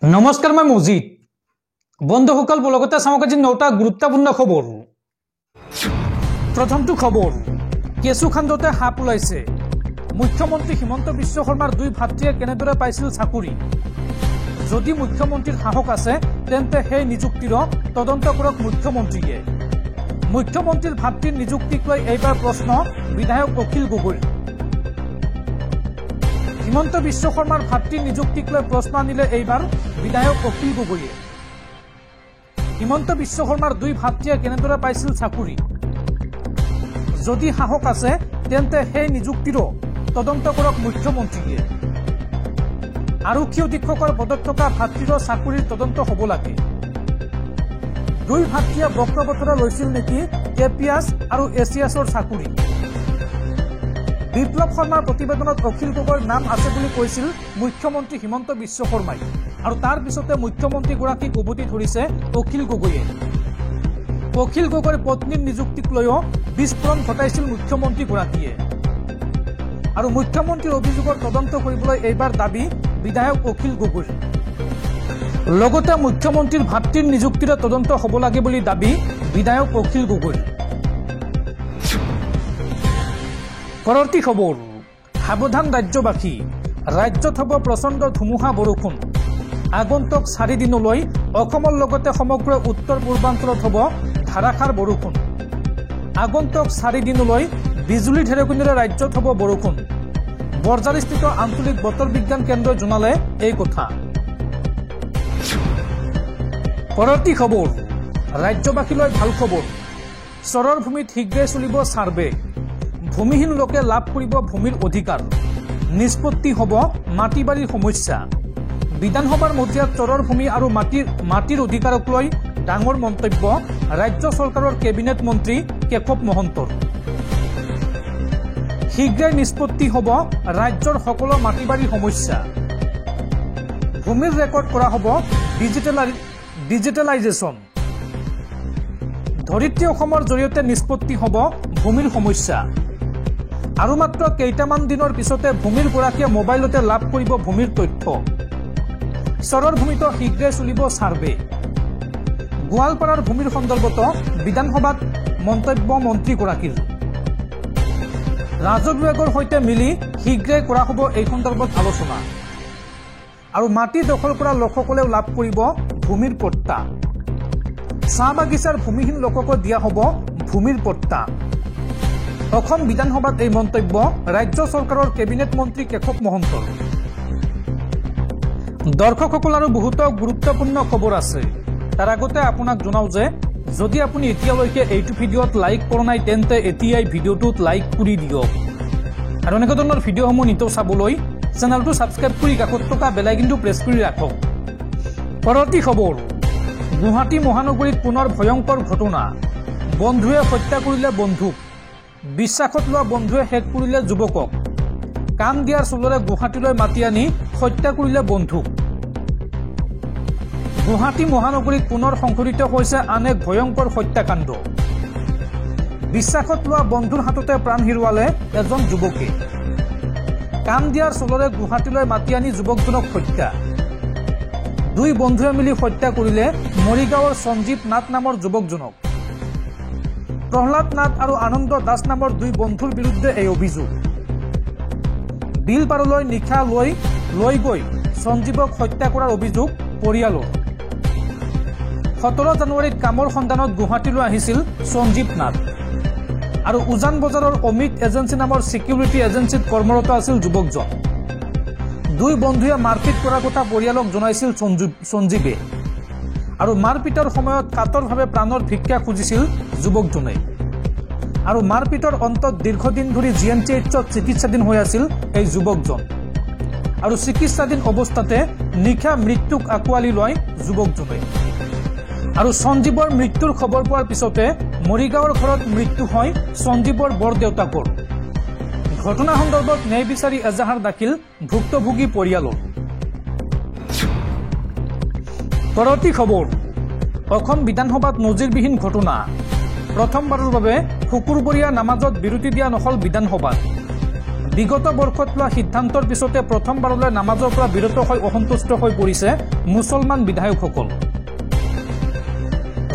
নমস্কাৰ মই মজিদ বন্ধুসকল বলগতে চাওক আজি 9টা গুৰুত্বপূৰ্ণ খবৰ। প্ৰথমটো খবৰ, কেঁচুখান্দতে সাপ ওলাইছে। মুখ্যমন্ত্ৰী হিমন্ত বিশ্ব শৰ্মাৰ দুই ভাতৃয়ে কেনেদৰে পাইছিল চাকৰি। যদি মুখ্যমন্ত্ৰীৰ সাহস আছে তেন্তে সেই নিযুক্তিৰ তদন্ত কৰক মুখ্যমন্ত্ৰীয়ে। মুখ্যমন্ত্ৰীৰ ভাতৃৰ নিযুক্তিক লৈ এইবাৰ প্ৰশ্ন বিধায়ক অখিল গগৈ। হিমন্ত বিশ্ব শৰ্মাৰ ভাতৃৰ নিযুক্তিক লৈ প্ৰশ্ন আনিলে এইবাৰ বিধায়ক অখিল গগৈয়ে। হিমন্ত বিশ্ব শৰ্মাৰ দুই ভাতৃয়ে কেনেদৰে পাইছিল চাকৰি। যদি সাহস আছে তেন্তে সেই নিযুক্তিৰ তদন্ত কৰক মুখ্যমন্ত্ৰীয়ে। আৰক্ষী অধীক্ষকৰ পদত থকা ভাতৃৰ চাকৰিৰ তদন্ত হ'ব লাগে। দুই ভাতৃয়ে বক্ৰবতৰা লৈছিল নেকি কেপিএছ আৰু এছিয়াছৰ চাকৰি। বিপ্লৱ শৰ্মাৰ প্ৰতিবেদনত অখিল গগৈৰ নাম আছে বুলি কৈছিল মুখ্যমন্ত্ৰী হিমন্ত বিশ্ব শৰ্মাই, আৰু তাৰ পিছতে মুখ্যমন্ত্ৰীগৰাকীক উভতি ধৰিছে অখিল গগৈয়ে। অখিল গগৈৰ পত্নীৰ নিযুক্তিক লৈও বিস্ফোৰণ ঘটাইছিল মুখ্যমন্ত্ৰীগৰাকীয়ে। আৰু মুখ্যমন্ত্ৰীৰ অভিযোগৰ তদন্ত কৰিবলৈ এইবাৰ দাবী বিধায়ক অখিল গগৈৰ। লগতে মুখ্যমন্ত্ৰীৰ ভাতৃৰ নিযুক্তিৰে তদন্ত হ'ব লাগে বুলি দাবী বিধায়ক অখিল গগৈৰ। পৰৱৰ্তী খবৰ, সাৱধান ৰাজ্যবাসী, ৰাজ্যত হ'ব প্ৰচণ্ড ধুমুহা বৰষুণ। আগন্তুক 4 দিনলৈ অসমৰ লগতে সমগ্ৰ উত্তৰ পূৰ্বাঞ্চলত হ'ব ধাৰাসাৰ বৰষুণ। আগন্তুক 4 দিনলৈ বিজুলী ঢেৰেকণিৰে ৰাজ্যত হ'ব বৰষুণ। বৰঝাৰস্থিত আঞ্চলিক বতৰ বিজ্ঞান কেন্দ্ৰই জনালে এই কথা। পৰৱৰ্তী খবৰ, ৰাজ্যবাসীলৈ ভাল খবৰ। চৰৰ ভূমিত শীঘ্ৰে চলিব ছাৰ্ভে। ভূমিহীন লোকে লাভ কৰিব ভূমিৰ অধিকাৰ। নিষ্পত্তি হ'ব মাটি বাৰীৰ সমস্যা। বিধানসভাৰ মজিয়াত চৰৰ ভূমি আৰু মাটিৰ অধিকাৰক লৈ ডাঙৰ মন্তব্য ৰাজ্য চৰকাৰৰ কেবিনেট মন্ত্ৰী কেশৱ মহন্তৰ। শীঘ্ৰেই নিষ্পত্তি হ'ব ৰাজ্যৰ সকলো মাটি বাৰীৰ সমস্যা। ভূমিৰ ৰেকৰ্ড কৰা হ'ব ডিজিটেলাইজেশ্যন। ধৰিত্ৰী অসমৰ জৰিয়তে নিষ্পত্তি হ'ব ভূমিৰ সমস্যা। আৰু মাত্ৰ কেইটামান দিনৰ পিছতে ভূমিৰ গৰাকীয়ে মোবাইলতে লাভ কৰিব ভূমিৰ তথ্য। চৰৰ ভূমিতো শীঘ্ৰে চলিব ছাৰ্ভে। গোৱালপাৰাৰ ভূমিৰ সন্দৰ্ভত বিধানসভাত মন্তব্য মন্ত্ৰীগৰাকীৰ। ৰাজহ বিভাগৰ সৈতে মিলি শীঘ্ৰেই কৰা হ'ব এই সন্দৰ্ভত আলোচনা। আৰু মাটি দখল কৰা লোকসকলেও লাভ কৰিব ভূমিৰ পট্টা। চাহ বাগিচাৰ ভূমিহীন লোককো দিয়া হ'ব ভূমিৰ পট্টা। অসম বিধানসভাত এই মন্তব্য ৰাজ্য চৰকাৰৰ কেবিনেট মন্ত্ৰী কেশৱ মহন্তৰ। দৰ্শকসকল আৰু বহুতো গুৰুত্বপূৰ্ণ খবৰ আছে। তাৰ আগতে আপোনাক জনাওঁ যে যদি আপুনি এতিয়ালৈকে এইটো ভিডিঅ'ত লাইক কৰা নাই তেন্তে এতিয়াই ভিডিঅ'টোত লাইক কৰি দিয়ক। আৰু এনেকুৱা ধৰণৰ ভিডিঅ'সমূহ নিতৌ চাবলৈ চেনেলটো ছাবস্ক্ৰাইব কৰি কাষত থকা বেল আইকনটো প্ৰেছ কৰি ৰাখক। পৰৱৰ্তী খবৰ, গুৱাহাটী মহানগৰীত পুনৰ ভয়ংকৰ ঘটনা। বন্ধুৱে হত্যা কৰিলে বন্ধুক। বিশ্বাসত লোৱা বন্ধুৱে শেষ কৰিলে যুৱকক। কাম দিয়াৰ চলৰে গুৱাহাটীলৈ মাতি আনি হত্যা কৰিলে বন্ধুক। গুৱাহাটী মহানগৰীত পুনৰ সংঘটিত হৈছে আন এক ভয়ংকৰ হত্যাকাণ্ড। বিশ্বাসত লোৱা বন্ধুৰ হাততে প্ৰাণ হেৰুৱালে এজন যুৱকে। কাম দিয়াৰ চলৰে গুৱাহাটীলৈ মাতি আনি যুৱকজনক হত্যা। দুই বন্ধুৱে মিলি হত্যা কৰিলে মৰিগাঁৱৰ সঞ্জীৱ নাথ নামৰ যুৱকজনক। প্ৰহ্লাদ নাথ আৰু আনন্দ দাস নামৰ দুই বন্ধুৰ বিৰুদ্ধে এই অভিযোগ। বিল পাৰলৈ নিশা লৈ গৈ সঞ্জীৱক হত্যা কৰাৰ অভিযোগ পৰিয়ালৰ। 17 জানুৱাৰীত কামৰ সন্ধানত গুৱাহাটীলৈ আহিছিল সঞ্জীৱ নাথ। আৰু উজান বজাৰৰ অমিত এজেঞ্চি নামৰ ছিকিউৰিটি এজেঞ্চিত কৰ্মৰত আছিল যুৱকজন। দুই বন্ধুৱে মাৰপিট কৰাৰ কথা পৰিয়ালক জনাইছিল সঞ্জীৱে। আৰু মাৰপিটৰ সময়ত কাতৰভাৱে প্ৰাণৰ ভিক্ষা খুজিছিল যুৱকজনে। আৰু মাৰপিটৰ অন্তত দীৰ্ঘদিন ধৰি GNCHত চিকিৎসাধীন হৈ আছিল এই যুৱকজন। আৰু চিকিৎসাধীন অৱস্থাতে নিশা মৃত্যুক আঁকোৱালি লয় যুৱকজনে। আৰু সঞ্জীৱৰ মৃত্যুৰ খবৰ পোৱাৰ পিছতে মৰিগাঁৱৰ ঘৰত মৃত্যু হয় সঞ্জীৱৰ বৰদেউতাকৰ। ঘটনা সন্দৰ্ভত ন্যায় বিচাৰি এজাহাৰ দাখিল ভুক্তভোগী পৰিয়ালৰ। পৰৱৰ্তী খবৰ, অসম বিধানসভাত নজিৰবিহীন ঘটনা। প্ৰথমবাৰৰ বাবে শুকুৰবৰীয়া নামাজত বিৰতি দিয়া নহ'ল বিধানসভাত। বিগত বৰ্ষত লোৱা সিদ্ধান্তৰ পিছতে প্ৰথমবাৰলৈ নামাজৰ পৰা বিৰত হৈ অসন্তুষ্ট হৈ পৰিছে মুছলমান বিধায়কসকল।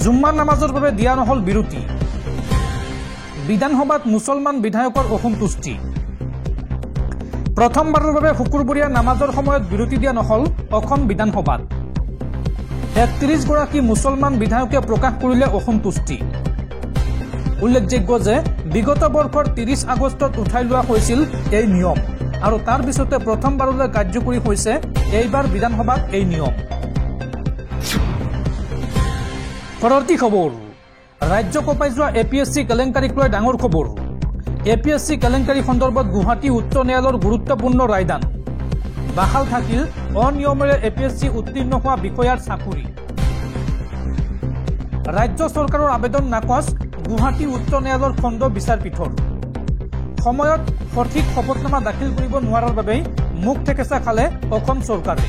জুম্মাৰ নামাজৰ বাবে দিয়া নহল বিৰতি। বিধানসভাত মুছলমান বিধায়কৰ অসন্তুষ্টি। প্ৰথমবাৰৰ বাবে শুকুৰবৰীয়া নামাজৰ সময়ত বিৰতি দিয়া নহল অসম বিধানসভাত। ৩১ গৰাকী মুছলমান বিধায়কে প্ৰকাশ কৰিলে অসন্তুষ্টি। উল্লেখযোগ্য যে বিগত বৰ্ষৰ ৩০ আগষ্টত উঠাই লোৱা হৈছিল এই নিয়ম আৰু তাৰ পিছতে প্ৰথমবাৰলৈ কাৰ্যকৰী হৈছে এইবাৰ বিধানসভাত এই নিয়ম। পৰৱৰ্তী খবৰ, ৰাজ্য কঁপাই যোৱা APSC কেলেংকাৰীক লৈ ডাঙৰ খবৰ। APSC কেলেংকাৰী সন্দৰ্ভত গুৱাহাটী উচ্চ ন্যায়ালয়ৰ গুৰুত্বপূৰ্ণ ৰায়দান। বাহাল থাকিল অনিয়মেৰে APSC উত্তীৰ্ণ হোৱা বিষয়াৰ চাকৰি। ৰাজ্য চৰকাৰৰ আবেদন নাকচ গুৱাহাটী উচ্চ ন্যায়ালয়ৰ খণ্ড বিচাৰপীঠৰ। সময়ত সঠিক শপতনামা দাখিল কৰিব নোৱাৰাৰ বাবেই মুখ ঠেকেচা খালে অসম চৰকাৰে।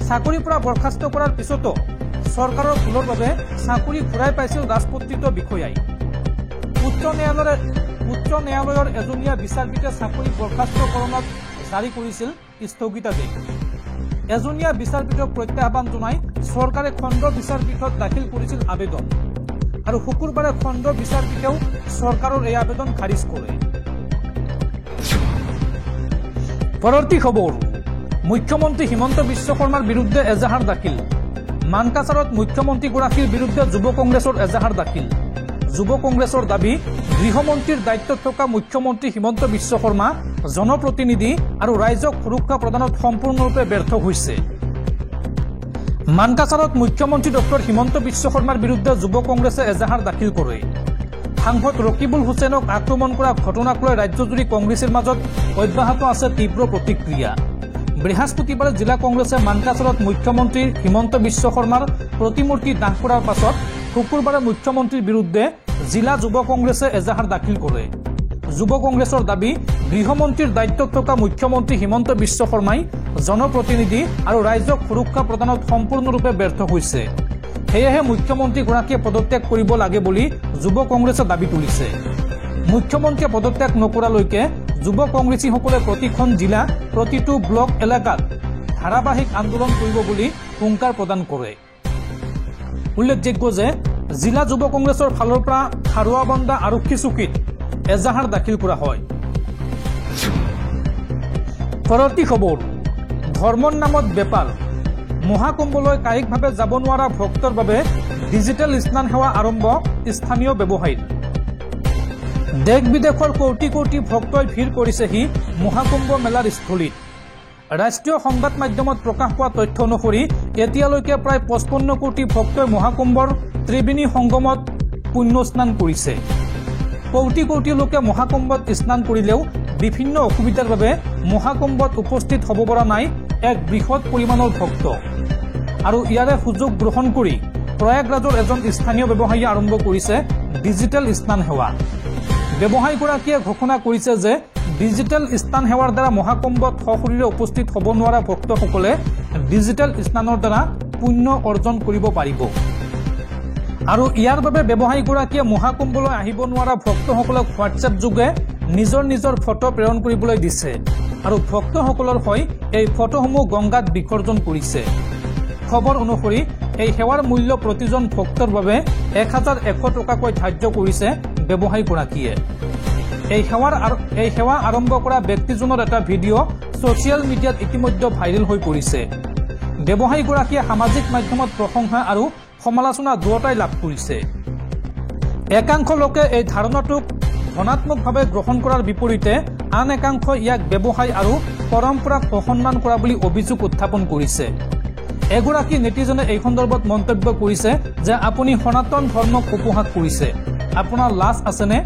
চাকৰিৰ পৰা বৰ্খাস্ত কৰাৰ পিছতো চৰকাৰৰ ভুলৰ বাবে চাকৰি ঘূৰাই পাইছিল ৰাজপত্ৰিত বিষয়াই। উচ্চ ন্যায়ালয়ৰ এজনীয়া বিচাৰপীঠে চাকৰি বৰ্খাস্তকৰণত জাৰি কৰিছিল স্থগিতাদেশ। এজনীয়া বিচাৰপীঠক প্ৰত্যাহ্বান জনাই চৰকাৰে খণ্ড বিচাৰপীঠত দাখিল কৰিছিল আবেদন আৰু শুকুৰবাৰে খণ্ড বিচাৰপীঠেও চৰকাৰৰ এই আবেদন খাৰিজ কৰে। পৰৱৰ্তী খবৰ, মুখ্যমন্ত্ৰী হিমন্ত বিশ্ব শৰ্মাৰ বিৰুদ্ধে এজাহাৰ দাখিল। মানকাছাৰত মুখ্যমন্ত্ৰীগৰাকীৰ বিৰুদ্ধে যুৱ কংগ্ৰেছৰ এজাহাৰ দাখিল। যুৱ কংগ্ৰেছৰ দাবী, গৃহমন্ত্ৰীৰ দায়িত্বত থকা মুখ্যমন্ত্ৰী হিমন্ত বিশ্ব শৰ্মা জনপ্ৰতিনিধি আৰু ৰাইজক সুৰক্ষা প্ৰদানত সম্পূৰ্ণৰূপে ব্যৰ্থ হৈছে। মানকাছাৰত মুখ্যমন্ত্ৰী ডক্টৰ হিমন্ত বিশ্ব শৰ্মাৰ বিৰুদ্ধে যুৱ কংগ্ৰেছে এজাহাৰ দাখিল কৰে। সাংসদ ৰকিবুল হুছেইনক আক্ৰমণ কৰা ঘটনাক লৈ ৰাজ্যজুৰি কংগ্ৰেছীৰ মাজত অব্যাহত আছে তীব্ৰ প্ৰতিক্ৰিয়া। বৃহস্পতিবাৰে জিলা কংগ্ৰেছে মানকাছাৰত মুখ্যমন্ত্ৰী হিমন্ত বিশ্ব শৰ্মাৰ প্ৰতিমূৰ্তি দাহ কৰাৰ পাছত শুকুৰবাৰে মুখ্যমন্ত্ৰীৰ বিৰুদ্ধে জিলা যুৱ কংগ্ৰেছে এজাহাৰ দাখিল কৰে। যুৱ কংগ্ৰেছৰ দাবী, গৃহমন্ত্ৰীৰ দায়িত্বত থকা মুখ্যমন্ত্ৰী হিমন্ত বিশ্ব শৰ্মাই জনপ্ৰতিনিধি আৰু ৰাইজক সুৰক্ষা প্ৰদানত সম্পূৰ্ণৰূপে ব্যৰ্থ হৈছে। সেয়েহে মুখ্যমন্ত্ৰীগৰাকীয়ে পদত্যাগ কৰিব লাগে বুলি যুৱ কংগ্ৰেছে দাবী তুলিছে। মুখ্যমন্ত্ৰীয়ে পদত্যাগ নকৰালৈকে যুৱ কংগ্ৰেছীসকলে প্ৰতিখন জিলা, প্ৰতিটো ব্লক এলেকাত ধাৰাবাহিক আন্দোলন কৰিব বুলি হুংকাৰ প্ৰদান কৰে। উল্লেখযোগ্য যে জিলা যুৱ কংগ্ৰেছৰ ফালৰ পৰা খাৰুৱাবন্দা আৰক্ষী চকীত এজাহাৰ দাখিল কৰা হয়। পৰৱৰ্তী খবৰ, ধৰ্মৰ নামত বেপাৰ। মহাকুম্ভলৈ কায়িকভাৱে যাব নোৱাৰা ভক্তৰ বাবে ডিজিটেল স্নান সেৱা আৰম্ভ স্থানীয় ব্যৱসায়ীৰ। দেশ বিদেশৰ কোটি কোটি ভক্তই ভিৰ কৰিছেহি মহাকুম্ভ মেলাৰ স্থলীত। ৰাষ্ট্ৰীয় সংবাদ মাধ্যমত প্ৰকাশ পোৱা তথ্য অনুসৰি এতিয়ালৈকে প্ৰায় 55 কোটি ভক্তই মহাকুম্ভৰ ত্ৰিবেণী সংগমত পুণ্য স্নান কৰিছে। কোটি কোটি লোকে মহাকুম্ভত স্নান কৰিলেও বিভিন্ন অসুবিধাৰ বাবে মহাকুম্ভত উপস্থিত হ'ব পৰা নাই এক বৃহৎ পৰিমাণৰ ভক্ত। আৰু ইয়াৰে সুযোগ গ্ৰহণ কৰি প্ৰয়াগৰাজৰ এজন স্থানীয় ব্যৱসায়ীয়ে আৰম্ভ কৰিছে ডিজিটেল স্নান সেৱা। ব্যৱসায়ীগৰাকীয়ে ঘোষণা কৰিছে যে ডিজিটেল স্নান সেৱাৰ দ্বাৰা মহাকুম্ভত সশৰীৰে উপস্থিত হ'ব নোৱাৰা ভক্তসকলে ডিজিটেল স্নানৰ দ্বাৰা পুণ্য অৰ্জন কৰিব পাৰিব। আৰু ইয়াৰ বাবে ব্যৱসায়ীগৰাকীয়ে মহাকুম্ভলৈ আহিব নোৱাৰা ভক্তসকলক হোৱাটছএপ যোগে নিজৰ নিজৰ ফটো প্ৰেৰণ কৰিবলৈ দিছে আৰু ভক্তসকলৰ হৈ এই ফটোসমূহ গংগাত বিসৰ্জন কৰিছে। খবৰ অনুসৰি এই সেৱাৰ মূল্য প্ৰতিজন ভক্তৰ বাবে 1100 টকাকৈ ধাৰ্য কৰিছে ব্যৱসায়ীগৰাকীয়ে। এই সেৱা আৰম্ভ কৰা ব্যক্তিজনৰ এটা ভিডিঅ' ছচিয়েল মিডিয়াত ইতিমধ্যে ভাইৰেল হৈ পৰিছে। ব্যৱসায়ীগৰাকীয়ে সামাজিক মাধ্যমত প্ৰশংসা আৰু সমালোচনা দুয়োটাই লাভ কৰিছে। একাংশ লোকে এই ধাৰণাটোক ধনাত্মকভাৱে গ্ৰহণ কৰাৰ বিপৰীতে আন একাংশই ইয়াক ব্যৱসায় আৰু পৰম্পৰাক অসন্মান কৰা বুলি অভিযোগ উত্থাপন কৰিছে। এগৰাকী নেটিজনে এই সন্দৰ্ভত মন্তব্য কৰিছে যে আপুনি সনাতন ধৰ্মক উপহাস কৰিছে, আপোনাৰ লাজ আছেনে?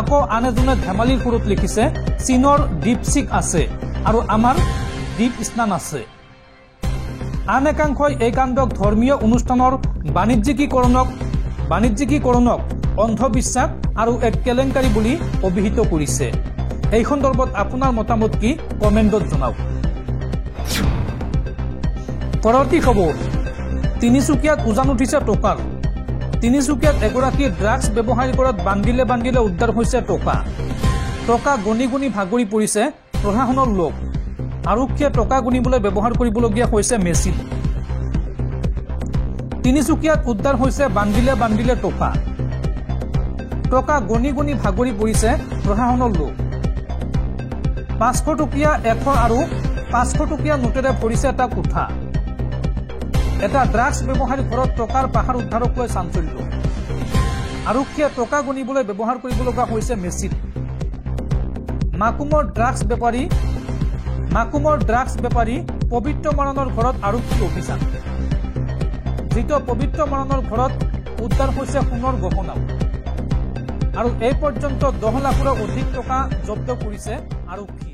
আকৌ আন এজনে ধেমালিৰ সুৰত লিখিছে, চীনৰ দীপশিক আছে আৰু আমাৰ দীপ স্নান আছে। আন একাংশই এই কাণ্ডক ধৰ্মীয় অনুষ্ঠানৰ বাণিজ্যিকীকৰণক অন্ধবিশ্বাস আৰু এক কেলেংকাৰী বুলি অভিহিত কৰিছে। এই সন্দৰ্ভত আপোনাৰ মতামত কি কমেণ্টত জনাওক। পৰৱৰ্তী খবৰ, তিনিচুকীয়াত উজান উঠিছে টকাৰ। তিনিচুকীয়াত এগৰাকী ড্ৰাগছ ব্যৱসায়ীৰ ঘৰত বান্দিলে উদ্ধাৰ হৈছে টকা। টকা গণি গুণি ভাগৰি পৰিছে প্ৰশাসনৰ লোক। আৰক্ষীয়ে টকা গুণিবলৈ ব্যৱহাৰ কৰিবলগীয়া হৈছে মেচিন। তিনিচুকীয়াত উদ্ধাৰ হৈছে বান্দিলে বান্দিলে টকা। টকা গণি গুণি ভাগৰি পৰিছে প্ৰশাসনৰ লোক। 500 টকীয়া 100 আৰু 500 টকীয়া নোটেৰে ভৰিছে এটা কোঠা। এটা ড্ৰাগছ ব্যৱহাৰী ঘৰত টকাৰ পাহাৰ উদ্ধাৰক লৈ চাঞ্চল্য। আৰক্ষীয়ে টকা গণিবলৈ ব্যৱহাৰ কৰিব লগা হৈছে মেচিন। মাকুমৰ ড্ৰাগছ বেপাৰী পবিত্ৰ মৰাণৰ ঘৰত আৰক্ষী অভিযান। ধৃত পবিত্ৰ মৰাণৰ ঘৰত উদ্ধাৰ হৈছে সোণৰ গহনা আৰু এই পৰ্যন্ত 10 লাখৰো অধিক টকা জব্দ কৰিছে আৰক্ষী।